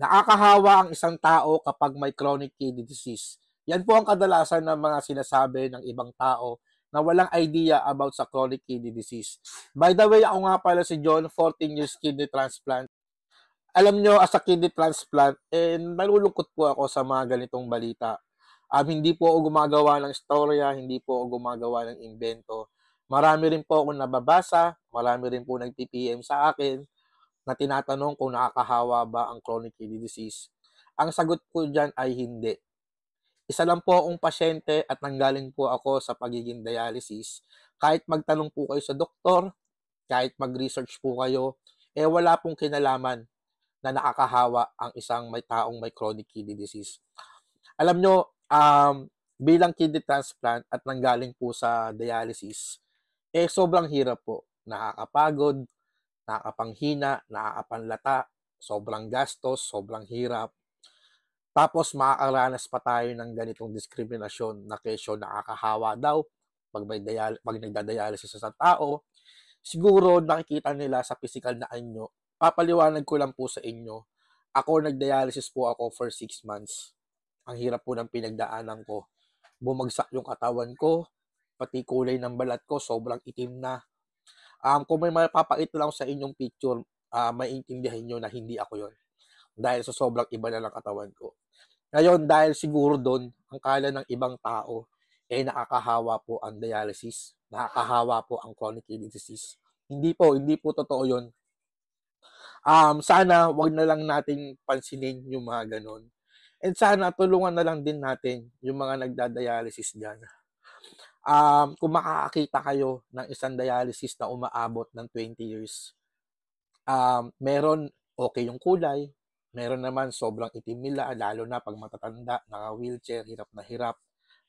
Nakakahawa ang isang tao kapag may chronic kidney disease. Yan po ang kadalasan ng mga sinasabi ng ibang tao na walang idea about sa chronic kidney disease. By the way, ako nga pala si John, 14 years kidney transplant. Alam nyo, as a kidney transplant, nalulungkot po ako sa mga ganitong balita. Hindi po ako gumagawa ng istorya, hindi po ako gumagawa ng invento. Marami rin po akong nababasa, marami rin po nag-PPM sa akin na tinatanong kung nakakahawa ba ang chronic kidney disease. Ang sagot ko dyan ay hindi. Isa lang po akong pasyente at nanggaling po ako sa pagiging dialysis. Kahit magtanong po kayo sa doktor, kahit mag-research po kayo, wala pong kinalaman na nakakahawa ang isang may taong may chronic kidney disease. Alam nyo, bilang kidney transplant at nanggaling po sa dialysis, sobrang hirap po. Nakakapagod, nakakapanghina, nakakapanlata, sobrang gastos, sobrang hirap. Tapos makakaranas pa tayo ng ganitong diskriminasyon na kesyo nakakahawa daw pag nagda-dialysis sa tao. Siguro nakikita nila sa physical na anyo. Papaliwanag ko lang po sa inyo. Ako nagdialysis po ako for 6 months. Ang hirap po ng pinagdaanan ko. Bumagsak yung katawan ko, pati kulay ng balat ko sobrang itim na. Kung may mapapakita lang sa inyong picture, maiintindihan nyo na hindi ako yon. Dahil sa sobrang iba na lang katawan ko. Ngayon, dahil siguro doon, ang kala ng ibang tao, nakakahawa po ang dialysis. Nakakahawa po ang chronic kidney disease. Hindi po totoo yun. Sana wag na lang nating pansinin yung mga ganun. And sana tulungan na lang din natin yung mga nagda-dialysis dyan. Kung makakakita kayo ng isang dialysis na umaabot ng 20 years, meron okay yung kulay, meron naman sobrang itim nila, lalo na pag matatanda, naka-wheelchair, hirap na hirap,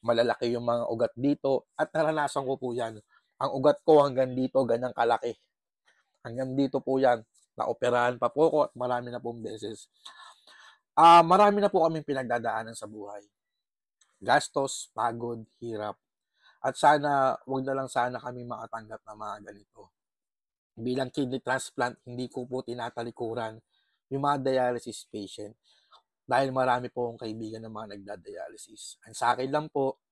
malalaki yung mga ugat dito, at naranasan ko po yan. Ang ugat ko hanggang dito, ganyang kalaki. Hanggang dito po yan. Naoperahan pa po ko at marami na pong beses. Marami na po kaming pinagdadaanan sa buhay. Gastos, pagod, hirap. At sana, wag na lang sana kami makatanggap ng mga ganito. Bilang kidney transplant, hindi ko po tinatalikuran yung mga dialysis patient dahil marami po akong kaibigan ng mga nagda-dialysis. Ang sa akin lang po,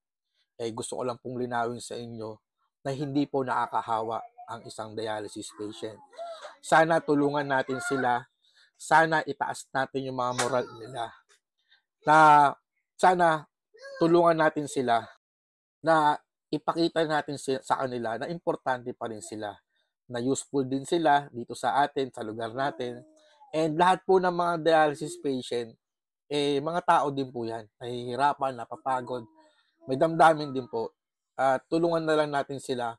gusto ko lang pong linawin sa inyo na hindi po nakakahawa ang isang dialysis patient. Sana tulungan natin sila, sana itaas natin yung mga moral nila, na sana tulungan natin sila, na ipakita natin sa kanila na importante pa rin sila, na useful din sila dito sa atin, sa lugar natin. And lahat po ng mga dialysis patient, mga tao din po yan. Nahihirapan, napapagod, may damdamin din po. At tulungan na lang natin sila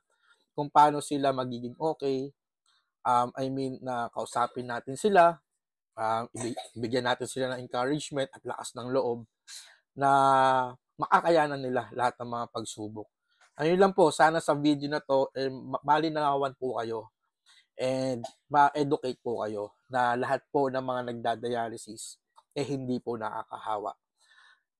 kung paano sila magiging okay. Na kausapin natin sila, ibigyan natin sila ng encouragement at lakas ng loob na makakayanan nila lahat ng mga pagsubok. Ayun lang po, sana sa video na to, malinawan po kayo and ma-educate po kayo na lahat po ng mga nagda-dialysis hindi po nakakahawa.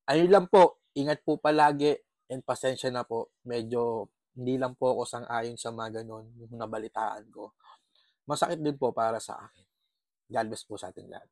Ayun lang po, ingat po palagi and pasensya na po. Medyo hindi lang po ako sang-ayon sa mga ganon yung nabalitaan ko. Masakit din po para sa akin. God bless po sa ating lahat.